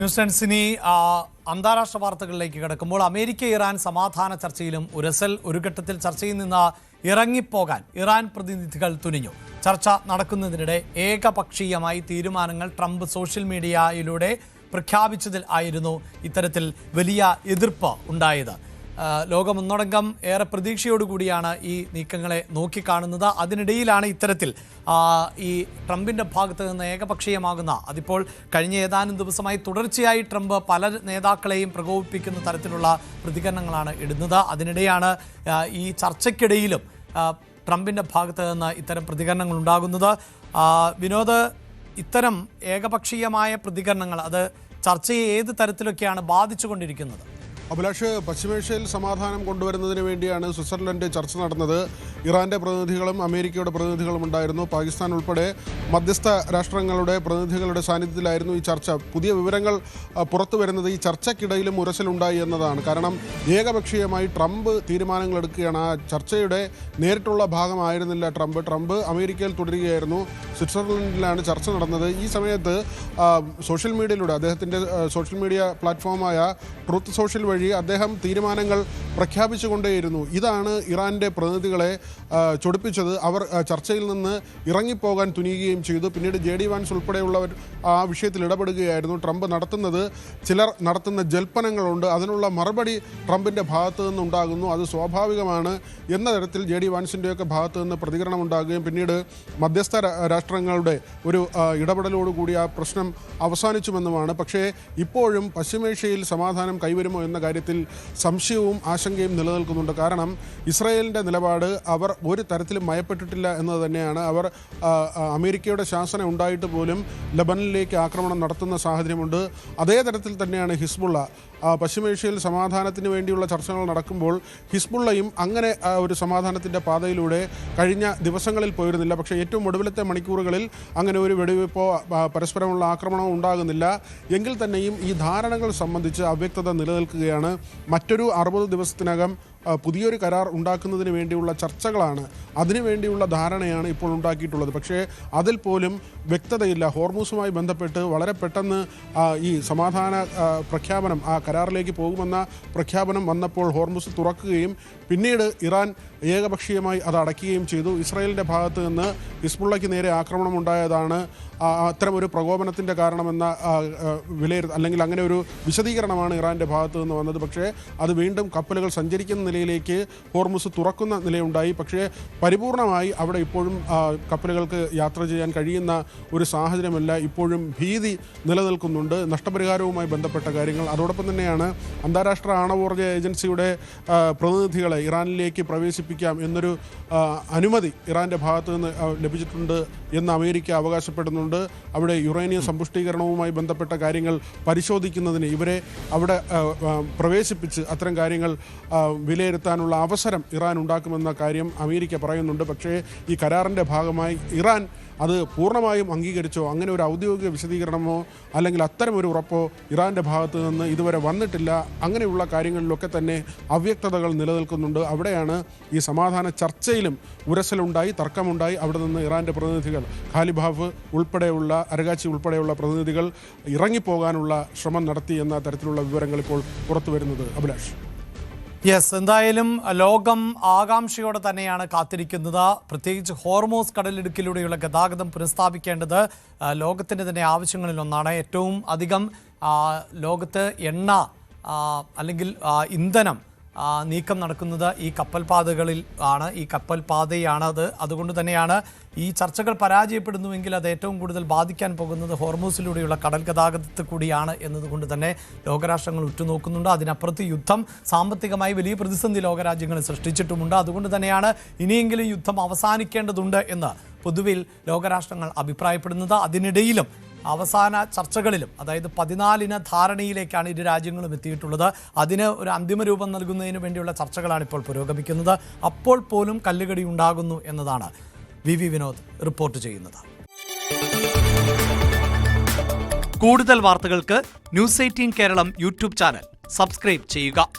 News ടെൻസിനി അന്താരാഷ്ട്ര വാർത്തകളിലേക്ക് കടക്കുമ്പോൾ അമേരിക്ക ഇറാൻ സമാധാന ചർച്ചയിലും ഉരസൽ ഒരു ഘട്ടത്തിൽ ചർച്ചയിൽ നിന്ന് ഇറങ്ങിപ്പോകാൻ ഇറാൻ പ്രതിനിധികൾ തുനിഞ്ഞു. ചർച്ച നടക്കുന്നതിനിടെ ഏകപക്ഷീയമായി തീരുമാനങ്ങൾ ട്രംപ് സോഷ്യൽ മീഡിയയിലൂടെ പ്രഖ്യാപിച്ചതിൽ ആയിരുന്നു ഇത്തരത്തിൽ വലിയ എതിർപ്പ് ഉണ്ടായത്. ലോകമൊന്നടങ്കം ഏറെ പ്രതീക്ഷയോടുകൂടിയാണ് ഈ നീക്കങ്ങളെ നോക്കിക്കാണുന്നത്. അതിനിടയിലാണ് ഇത്തരത്തിൽ ഈ ട്രംപിൻ്റെ ഭാഗത്ത് നിന്ന് ഏകപക്ഷീയമാകുന്ന, അതിപ്പോൾ കഴിഞ്ഞ ഏതാനും ദിവസമായി തുടർച്ചയായി ട്രംപ് പല നേതാക്കളെയും പ്രകോപിപ്പിക്കുന്ന തരത്തിലുള്ള പ്രതികരണങ്ങളാണ് ഇടുന്നത്. അതിനിടെയാണ് ഈ ചർച്ചയ്ക്കിടയിലും ട്രംപിൻ്റെ ഭാഗത്ത് നിന്ന് ഇത്തരം പ്രതികരണങ്ങൾ ഉണ്ടാകുന്നത്. വിനോദ്, ഇത്തരം ഏകപക്ഷീയമായ പ്രതികരണങ്ങൾ അത് ചർച്ചയെ ഏത് തരത്തിലൊക്കെയാണ് ബാധിച്ചുകൊണ്ടിരിക്കുന്നത്? അഭിലാഷ്, പശ്ചിമേഷ്യയിൽ സമാധാനം കൊണ്ടുവരുന്നതിന് വേണ്ടിയാണ് സ്വിറ്റ്സർലൻഡ് ചർച്ച നടന്നത്. ഇറാന്റെ പ്രതിനിധികളും അമേരിക്കയുടെ പ്രതിനിധികളും ഉണ്ടായിരുന്നു. പാകിസ്ഥാൻ ഉൾപ്പെടെ മധ്യസ്ഥ രാഷ്ട്രങ്ങളുടെ പ്രതിനിധികളുടെ സാന്നിധ്യത്തിലായിരുന്നു ഈ ചർച്ച. പുതിയ വിവരങ്ങൾ പുറത്തു വരുന്നത് ഈ ചർച്ചയ്ക്കിടയിലും ഉരസലുണ്ടായി എന്നതാണ്. കാരണം ഏകപക്ഷീയമായി ട്രംപ് തീരുമാനങ്ങൾ എടുക്കുകയാണ്. ആ ചർച്ചയുടെ നേരിട്ടുള്ള ഭാഗമായിരുന്നില്ല ട്രംപ് അമേരിക്കയിൽ തുടരുകയായിരുന്നു. സ്വിറ്റ്സർലൻഡിലാണ് ചർച്ച നടന്നത്. ഈ സമയത്ത് സോഷ്യൽ മീഡിയയിലൂടെ അദ്ദേഹത്തിൻ്റെ സോഷ്യൽ മീഡിയ പ്ലാറ്റ്ഫോമായ ട്രൂത്ത് സോഷ്യൽ വഴി അദ്ദേഹം തീരുമാനങ്ങൾ പ്രഖ്യാപിച്ചുകൊണ്ടേയിരുന്നു. ഇതാണ് ഇറാന്റെ പ്രതിനിധികളെ ചൊടിപ്പിച്ചത്. അവർ ചർച്ചയിൽ നിന്ന് ഇറങ്ങിപ്പോകാൻ തുനിയുകയും ചെയ്തു. പിന്നീട് JD വാൻസ് ഉൾപ്പെടെയുള്ളവർ ആ വിഷയത്തിൽ ഇടപെടുകയായിരുന്നു. ട്രംപ് ചിലർ നടത്തുന്ന ജൽപ്പനങ്ങളുണ്ട്, അതിനുള്ള മറുപടി ട്രംപിൻ്റെ ഭാഗത്തു നിന്നുണ്ടാകുന്നു, അത് സ്വാഭാവികമാണ് എന്ന തരത്തിൽ JD വാൻസിൻ്റെയൊക്കെ ഭാഗത്തു നിന്ന് പ്രതികരണം ഉണ്ടാകുകയും പിന്നീട് മധ്യസ്ഥ രാഷ്ട്രങ്ങളുടെ ഒരു ഇടപെടലോടുകൂടി ആ പ്രശ്നം അവസാനിച്ചുമെന്നുമാണ്. പക്ഷേ ഇപ്പോഴും പശ്ചിമേഷ്യയിൽ സമാധാനം കൈവരുമോ എന്ന കാര്യത്തിൽ സംശയവും ആശങ്കയും നിലനിൽക്കുന്നുണ്ട്. കാരണം ഇസ്രായേലിൻ്റെ നിലപാട് അവർ ഒരു തരത്തിലും മയപ്പെട്ടിട്ടില്ല എന്നത് തന്നെയാണ്. അവർ അമേരിക്കയുടെ ശാസന ഉണ്ടായിട്ട് പോലും ലബനനിലേക്ക് ആക്രമണം നടത്തുന്ന സാഹചര്യമുണ്ട്. അതേ തരത്തിൽ തന്നെയാണ് ഹിസ്ബുള്ള. പശ്ചിമേഷ്യയിൽ സമാധാനത്തിന് വേണ്ടിയുള്ള ചർച്ചകൾ നടക്കുമ്പോൾ ഹിസ്ബുള്ളയും അങ്ങനെ ഒരു സമാധാനത്തിൻ്റെ പാതയിലൂടെ കഴിഞ്ഞ ദിവസങ്ങളിൽ പോയിരുന്നില്ല. പക്ഷേ ഏറ്റവും ഒടുവിലത്തെ മണിക്കൂറുകളിൽ അങ്ങനെ ഒരു വെടിവെപ്പോ പരസ്പരമുള്ള ആക്രമണമോ ഉണ്ടാകുന്നില്ല. എങ്കിൽ തന്നെയും ഈ ധാരണകൾ സംബന്ധിച്ച് അവ്യക്തത നിലനിൽക്കുകയാണ്. മറ്റൊരു 60 ദിവസത്തിനകം പുതിയൊരു കരാർ ഉണ്ടാക്കുന്നതിന് വേണ്ടിയുള്ള ചർച്ചകളാണ്, അതിനുവേണ്ടിയുള്ള ധാരണയാണ് ഇപ്പോൾ ഉണ്ടാക്കിയിട്ടുള്ളത്. പക്ഷേ അതിൽ പോലും വ്യക്തതയില്ല. ഹോർമൂസുമായി ബന്ധപ്പെട്ട് വളരെ പെട്ടെന്ന് ഈ സമാധാന പ്രഖ്യാപനം, ആ കരാറിലേക്ക് പോകുമെന്ന പ്രഖ്യാപനം വന്നപ്പോൾ ഹോർമൂസ് തുറക്കുകയും പിന്നീട് ഇറാൻ ഏകപക്ഷീയമായി അത് അടയ്ക്കുകയും ചെയ്തു. ഇസ്രായേലിൻ്റെ ഭാഗത്ത് നിന്ന് ഹിസ്ബുള്ളയ്ക്ക് നേരെ ആക്രമണം ഉണ്ടായതാണ് അത്തരമൊരു പ്രകോപനത്തിൻ്റെ കാരണമെന്ന അല്ലെങ്കിൽ അങ്ങനെ ഒരു വിശദീകരണമാണ് ഇറാൻ്റെ ഭാഗത്ത് നിന്ന് വന്നത്. പക്ഷേ അത് വീണ്ടും കപ്പലുകൾ സഞ്ചരിക്കുന്ന നിലയിലേക്ക് ഹോർമുസ് തുറക്കുന്ന നിലയുണ്ടായി. പക്ഷേ പരിപൂർണമായി അവിടെ ഇപ്പോഴും കപ്പലുകൾക്ക് യാത്ര ചെയ്യാൻ കഴിയുന്ന ഒരു സാഹചര്യമല്ല. ഇപ്പോഴും ഭീതി നിലനിൽക്കുന്നുണ്ട്, നഷ്ടപരിഹാരവുമായി ബന്ധപ്പെട്ട കാര്യങ്ങൾ. അതോടൊപ്പം തന്നെയാണ് അന്താരാഷ്ട്ര ആണവോർജ്ജ ഏജൻസിയുടെ പ്രതിനിധികളെ ഇറാനിലേക്ക് പ്രവേശിപ്പിക്കാം എന്നൊരു അനുമതി ഇറാൻ്റെ ഭാഗത്ത് നിന്ന് ലഭിച്ചിട്ടുണ്ട് എന്ന് അമേരിക്ക അവകാശപ്പെടുന്നുണ്ട്. അവിടെ യുറേനിയം സമ്പുഷ്ടീകരണവുമായി ബന്ധപ്പെട്ട കാര്യങ്ങൾ പരിശോധിക്കുന്നതിന് ഇവരെ അവിടെ പ്രവേശിപ്പിച്ച് അത്തരം കാര്യങ്ങൾ വിലയിരുത്താനുള്ള അവസരം ഇറാൻ ഉണ്ടാക്കുമെന്ന കാര്യം അമേരിക്ക പറയുന്നുണ്ട്. പക്ഷേ ഈ കരാറിൻ്റെ ഭാഗമായി ഇറാൻ അത് പൂർണ്ണമായും അംഗീകരിച്ചോ അങ്ങനെ ഒരു ഔദ്യോഗിക വിശദീകരണമോ അല്ലെങ്കിൽ അത്തരം ഒരു ഉറപ്പോ ഇറാൻ്റെ ഭാഗത്ത് നിന്ന് ഇതുവരെ വന്നിട്ടില്ല. അങ്ങനെയുള്ള കാര്യങ്ങളിലൊക്കെ തന്നെ അവ്യക്തതകൾ നിലനിൽക്കുന്നുണ്ട്. അവിടെയാണ് ഈ സമാധാന ചർച്ചയിലും ഉരസലുണ്ടായി, തർക്കമുണ്ടായി. അവിടെ നിന്ന് ഇറാൻ്റെ പ്രതിനിധികൾ ഖാലിബാഫ് ഉൾപ്പെടെയുള്ള അരഗാച്ചി ഉൾപ്പെടെയുള്ള പ്രതിനിധികൾ ഇറങ്ങിപ്പോകാനുള്ള ശ്രമം നടത്തി എന്ന തരത്തിലുള്ള വിവരങ്ങൾ ഇപ്പോൾ പുറത്തു വരുന്നത്. അഭിലാഷ്. യെസ്, എന്തായാലും ലോകം ആകാംക്ഷയോടെ തന്നെയാണ് കാത്തിരിക്കുന്നത്. പ്രത്യേകിച്ച് ഹോർമോസ് കടലിടുക്കിലൂടെയുള്ള ഗതാഗതം പുനഃസ്ഥാപിക്കേണ്ടത് ലോകത്തിൻ്റെ തന്നെ ആവശ്യങ്ങളിലൊന്നാണ്. ഏറ്റവും അധികം ലോകത്ത് എണ്ണ അല്ലെങ്കിൽ ഇന്ധനം നീക്കം നടക്കുന്നത് ഈ കപ്പൽപാതകളിൽ ആണ്, ഈ കപ്പൽപാതയാണ് അത്. അതുകൊണ്ട് തന്നെയാണ് ഈ ചർച്ചകൾ പരാജയപ്പെടുന്നുവെങ്കിൽ അത് ഏറ്റവും കൂടുതൽ ബാധിക്കാൻ പോകുന്നത് ഹോർമൂസിലൂടെയുള്ള കടൽ ഗതാഗതത്തിൽ കൂടിയാണ് എന്നതുകൊണ്ട് തന്നെ ലോകരാഷ്ട്രങ്ങൾ ഉറ്റുനോക്കുന്നുണ്ട്. അതിനപ്പുറത്ത് യുദ്ധം സാമ്പത്തികമായി വലിയ പ്രതിസന്ധി ലോകരാജ്യങ്ങൾ സൃഷ്ടിച്ചിട്ടുമുണ്ട്. അതുകൊണ്ട് തന്നെയാണ് ഇനിയെങ്കിലും യുദ്ധം അവസാനിക്കേണ്ടതുണ്ട് എന്ന് പൊതുവിൽ ലോകരാഷ്ട്രങ്ങൾ അഭിപ്രായപ്പെടുന്നത്. അതിനിടയിലും അവസാന ചർച്ചകളിലും, അതായത് 14 ധാരണയിലേക്കാണ് ഇരു രാജ്യങ്ങളും എത്തിയിട്ടുള്ളത്. അതിന് ഒരു അന്തിമ രൂപം നൽകുന്നതിന് വേണ്ടിയുള്ള ചർച്ചകളാണ് ഇപ്പോൾ പുരോഗമിക്കുന്നത്. അപ്പോൾ പോലും കല്ലുകടി ഉണ്ടാകുന്നു എന്നതാണ് VV വിനോദ് റിപ്പോർട്ട് ചെയ്യുന്നത്. കൂടുതൽ വാർത്തകൾക്ക് News 18 Keralam YouTube channel subscribe ചെയ്യുക.